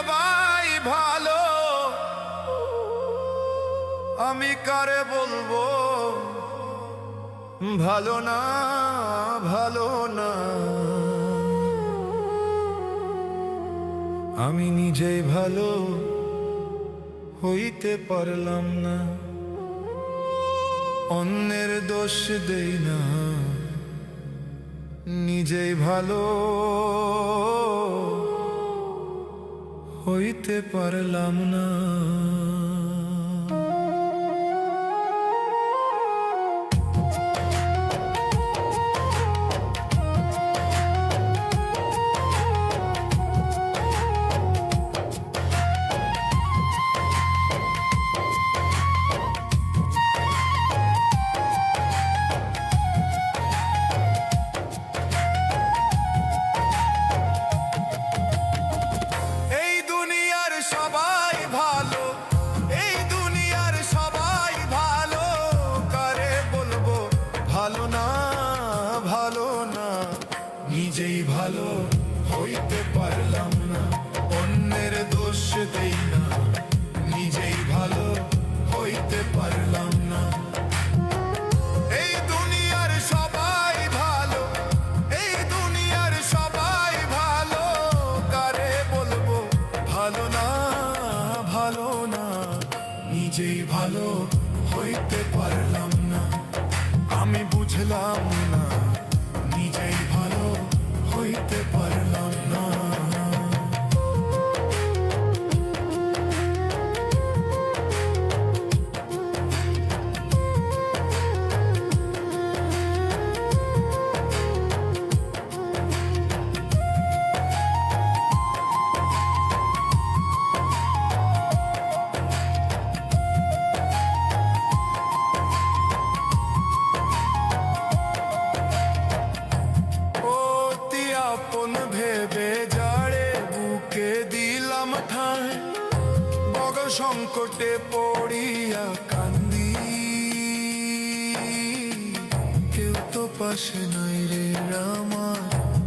সবাই ভালো, আমি কারে বলবো ভালো না, ভালো না। আমি নিজেই ভালো হইতে পারলাম না, অন্যের দোষ দেই না, নিজেই ভালো হইতে পারলাম না। সবাই ভালো, এই দুনিয়ার সবাই ভালো, কারে বলবো ভালো না, ভালো না। নিজেই ভালো হইতে পারলাম না, অন্যের দোষ দেই না, নিজেই ভালো হইতে পারলাম না। এই দুনিয়ার সবাই ভালো, এই দুনিয়ার সবাই ভালো, কারে বলবো ভালো না, ভালো না। নিজেই ভালো হইতে পারলাম না, আমি বুঝলাম না, নিজেই ভালো হইতে পারলাম না। আপন ভেবে যারে বুকে দিলাম ঠাঁই, বগ সংকটে পড়িয়া কান্দি, কেউ তো পাশে নাই রে আমার,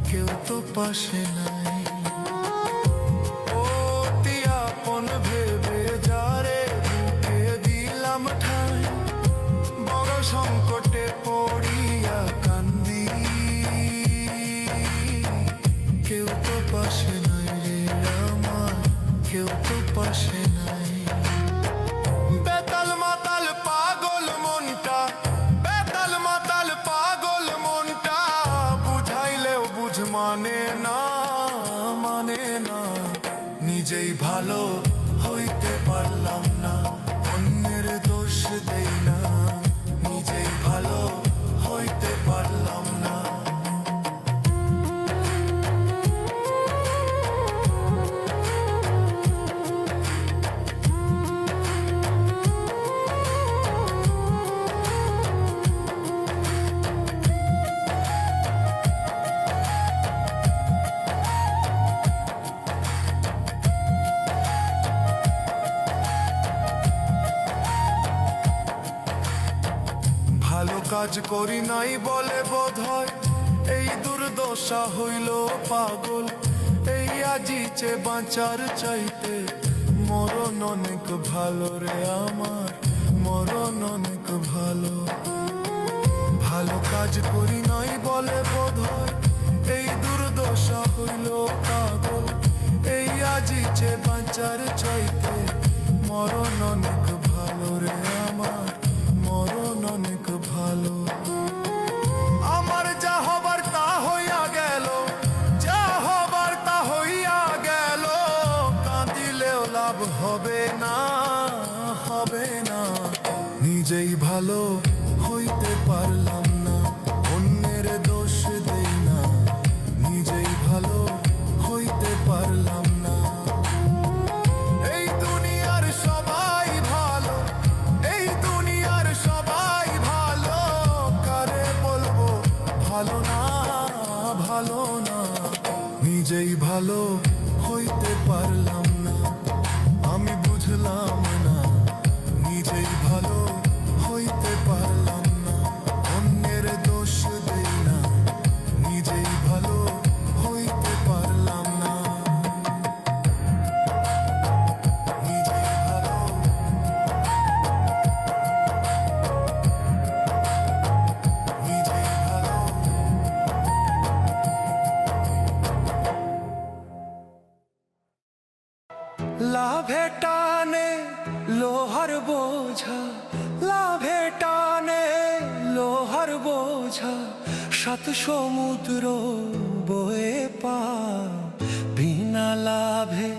কেউ তো পাশে নাই। অতি আপন ভেবে যারে বুকে দিলাম ঠাঁই, বগ সংকটে পড়িয়া কান্দি, কেউ তো পাশে নাই রে আমার, কেউ তো পাশে নাই। বেতাল মাতাল পাগল মনটা, বেতাল মাতাল পাগল মনটা, বুঝাইলেও বুঝ মানে না, মানে না। নিজেই ভালো হইতে পারলাম না, অন্যের দোষ দেই না, নিজেই ভালো হইতে পারলাম না। ভালো কাজ করি নাই বলে বোধ হয় এই দুর্দশা হইল পাগল, এই আজিচে বাঁচার চাইতে মরণ অনেক ভালো রে আমার, মরণ অনেক ভালো। ভালো কাজ করি নাই বলে বোধ হয় এই দুর্দশা হইল পাগল, এই আজিচে বাঁচার চাইতে মরণ অনেক ভালো রে আমার, মরণ অনেক ভালো। আমার যা হবার তা হইয়া গেল, যা হবার তা হইয়া গেল, কাঁদিলেও লাভ হবে না, হবে না। নিজেই ভালো হইতে পারলাম না, অন্যের দোষ দেই না, নিজেই ভালো হইতে পারলাম না। এই দুনিয়ার সবাই ভালো, এই দুনিয়ার সবাই ভালো, কারে বলবো ভালো না, ভালো না। নিজেই ভালো হইতে পারলাম না, আমি বুঝলাম না, নিজেই ভালো হইতে পারলাম না, অন্যের দোষ দেই না, নিজেই ভালো হইতে পারলাম না। লাভে টানে লোহার বোঝা, লাভে টানে লোহার বোঝা, সাত সমুদ্র বয়ে পা। বিনা লাভে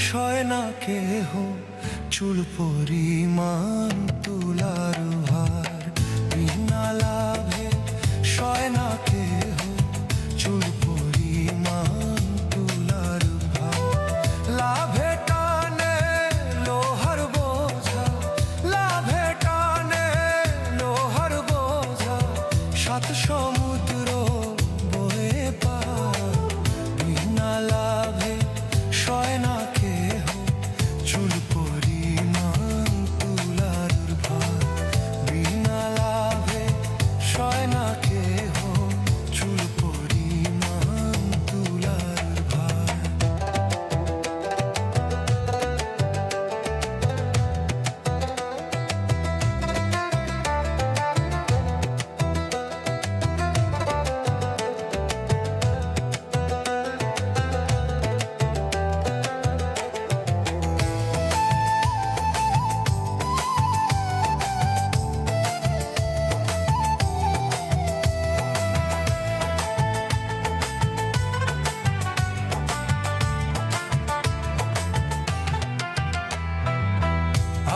সয় না কেহ চুল পরিমাণ তুলার ভার। বিনা লাভে সয় না কেহ চুল পরিমাণ তুলার ভার। লাভে টানে লোহার বোঝা, লাভে টানে লোহার বোঝা, সাত সমুদ্র বয়ে পার। বিনা লাভে সয় না কেহ চুল পরিমাণ তুলার ভার। বিনা লাভে সয় না কেহ চুল পরিমাণ তুলার ভার।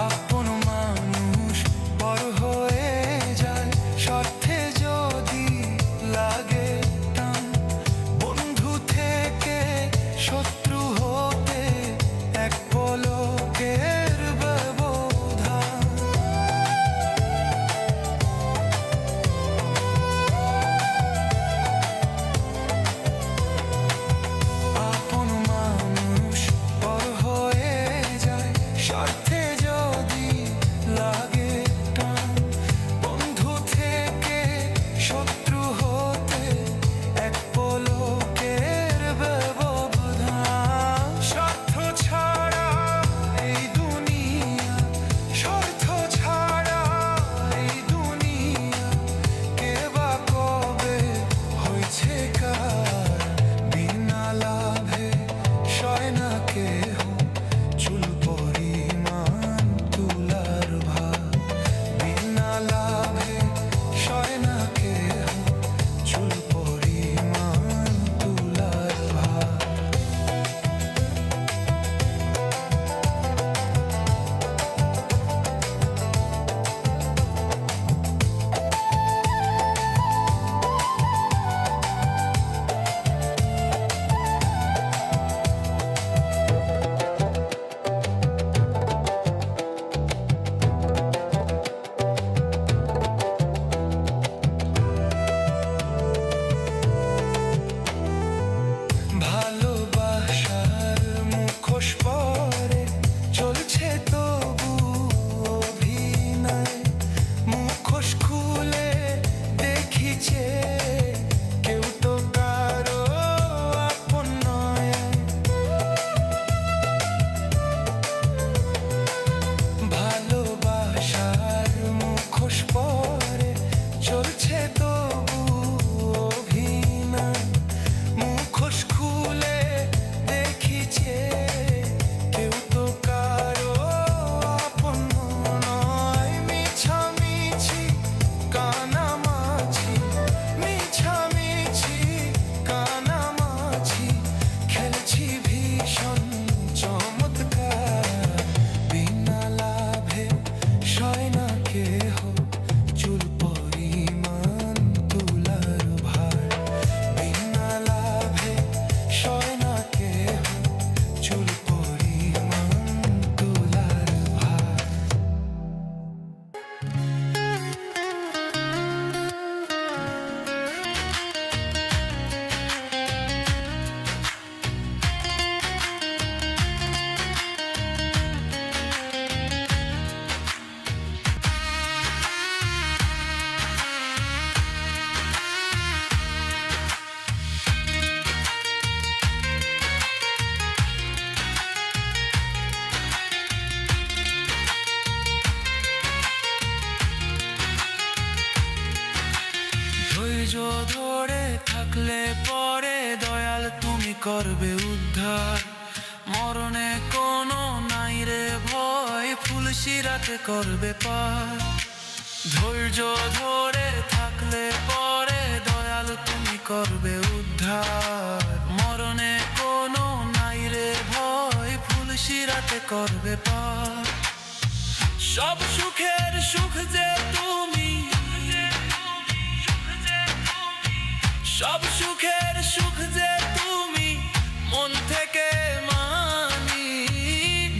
আপন মানুষ পর হয়ে যায়, স্বার্থে যদি লাগে টান। বন্ধু থেকে শত্রু হতে এক পলকের ব্যবধান। আপন মানুষ পর হয়ে যায়, স্বার্থে যদি লাগে টান। বন্ধু থেকে শত্রু হতে এক পলকের ব্যবধান। স্বার্থ ছাড়া এই দুনিয়া, স্বার্থ ছাড়া এই দুনিয়া, কে বা কবে হয়েছে কার। বিনা লাভে সয় না কেহ চুল পরিমাণ তুলার ভার। বিনা লাভে সয় না কেহ চুল পরিমাণ তুলার ভার। ভালোবাসার মুখোশ পরে চলছে তবু অভিনয়। মুখোশ খুলে দেখিছে কেউ তো কারো আপন নয়। ভালোবাসার মুখোশ পরে চলছে তবু অভিনয়। মুখোশ খুলে দেখিছে কেউ তো কারো আপন নয়। মিছামিছি কানামাছি, মিছামিছি কানামাছি, খেলছি ভীষণ চমৎকার। বিনা লাভে সয় না কেহ চুল পরিমাণ তুলার ভার। বিনা লাভে সয় না কেহ চুল পরিমাণ তুলার ভার। ধৈর্য ধরে থাকলে পরে দয়াল তুমি করবে উদ্ধার। মরণে কোনো ফুলশিরাতে করবে পার। ধৈর্য ধরে থাকলে পরে দয়াল তুমি করবে উদ্ধার। মরণে কোনো নাই রে ভয়, ফুলশিরাতে করবে পার। সব সুখের সুখ যে তুমি, সব সুখের সুখ যে তুমি, মন থেকে মানি।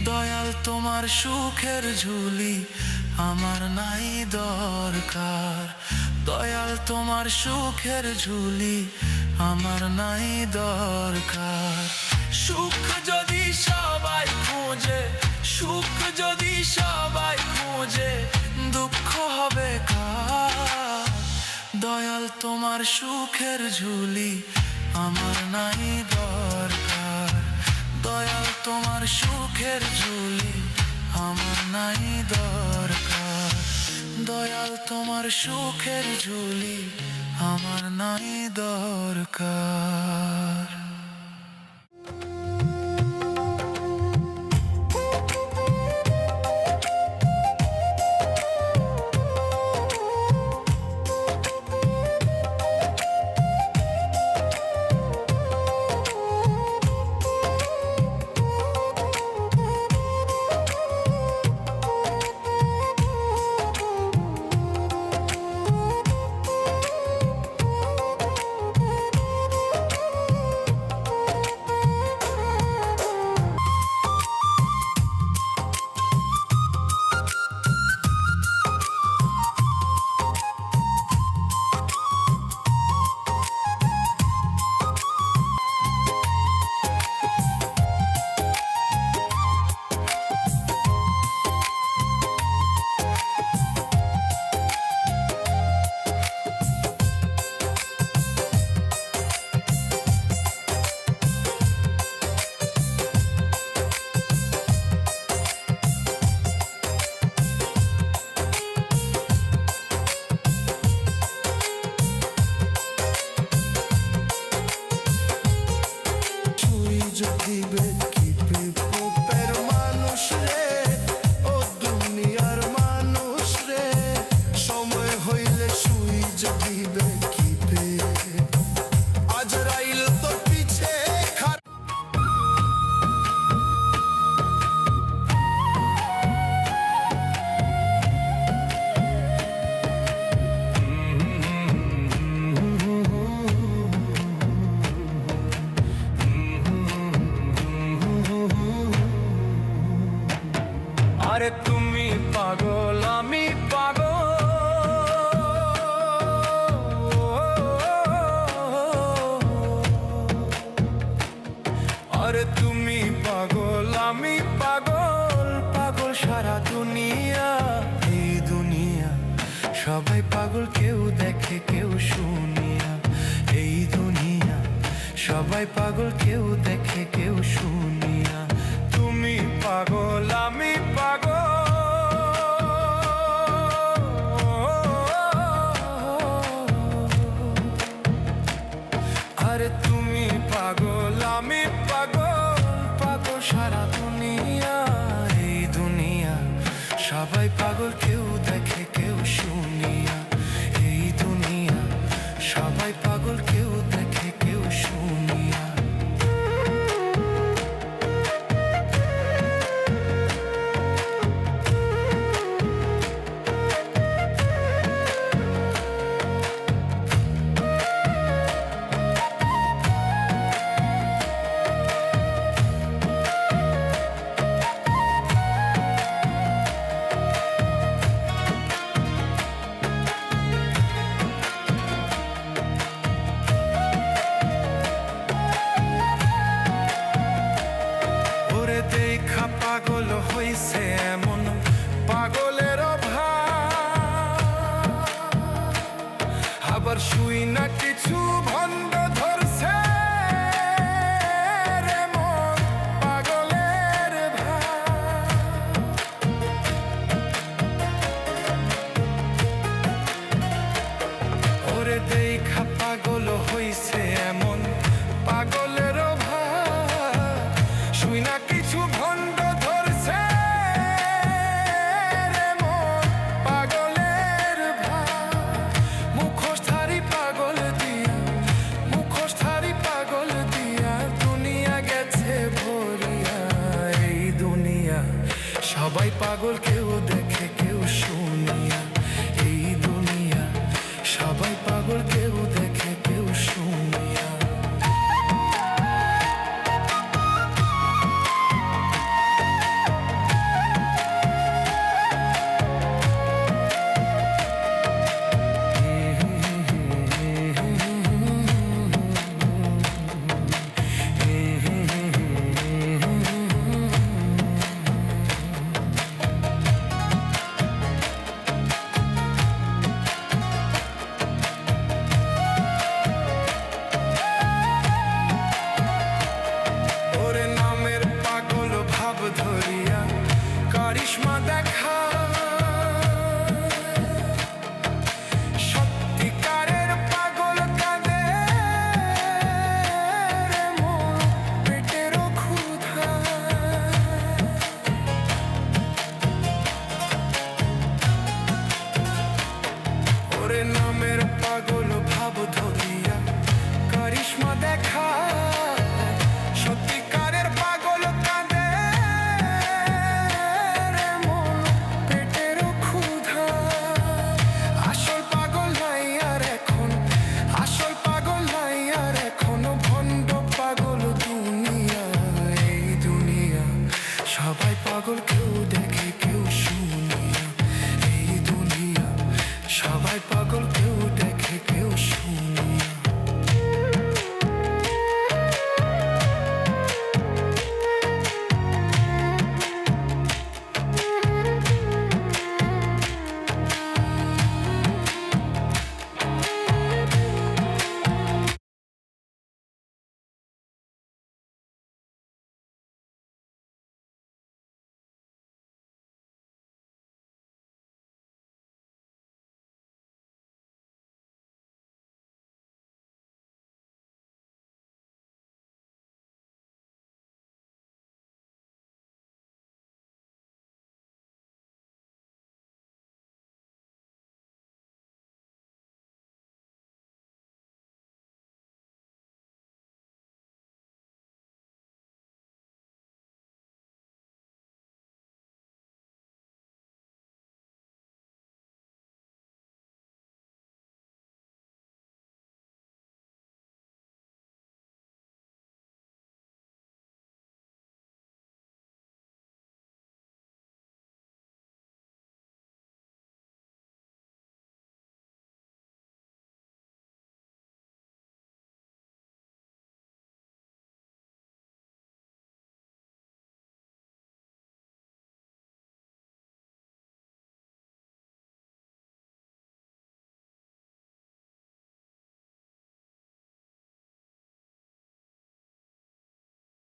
দয়াল তোমার সুখের ঝুলি আমার নাই দরকার। দয়াল তোমার সুখের ঝুলি আমার নাই দরকার। সুখ যদি সবাই খোঁজে, সুখ যদি সবাই খোঁজে, দুঃখ হবে কার? দয়াল তোমার সুখের ঝুলি আমার নাই দরকার। দয়াল তোমার সুখের ঝুলি আমার নাই দরকার। দয়াল তোমার সুখের ঝুলি আমার নাই দরকার। দিবে কি পেপের মানুষ রে, ও দুনিয়ার মানুষ রে, সময় হইলে সুইচ দিবে কি পে। আজরাইল তো পিছে আরে তুমি পাগল আমি পাগল, আরে তুমি পাগল আমি পাগল, পাগল সারা দুনিয়া। এই দুনিয়া সবাই পাগল, কেউ দেখে কেউ শুনিয়া। এই দুনিয়া সবাই পাগল, কেউ দেখে কেউ শুনিয়া। তুমি পাগল আমি পাগল, আরে তুমি পাগল আমি পাগল, পাগল সারা দুনিয়া। এই দুনিয়া সবাই পাগল, কেউ দেখে কেউ শুনিয়া। এই দুনিয়া সবাই পাগল, কেউ দেখে কেউ শুনিয়া। দেখা পাগল হইছে এমন পাগলের অভাব, আবার শুই না কিছু ভণ্ড ধরছে এমন পাগলের ভাব। ওরে দেখা পাগল হইছে এমন পাগলের অভাব, শুই না কিছু ভণ্ড ধরছে সবাই পাগল, কেউ দেখে কেউ শুনিয়া। এই দুনিয়া সবাই পাগল, কেউ দেখে কেউ শুনিয়া। ওরে নামের পাগল ভাব ধরিয়া কারিশমা দেখা, সত্যিকারের পাগল কাঁদে রে মন পেটেরও ক্ষুধা। ওরে নামের পাগল ভাব ধরিয়া কারিশমা দেখা, সত্যিকারের পাগল কাঁদে রে মন পেটেরও ক্ষুধা। আসল পাগল নাই আর এখন, আসল পাগল নাই আর এখন, ভণ্ড পাগল দুনিয়া। এই দুনিয়া সবাই পাগল, কেউ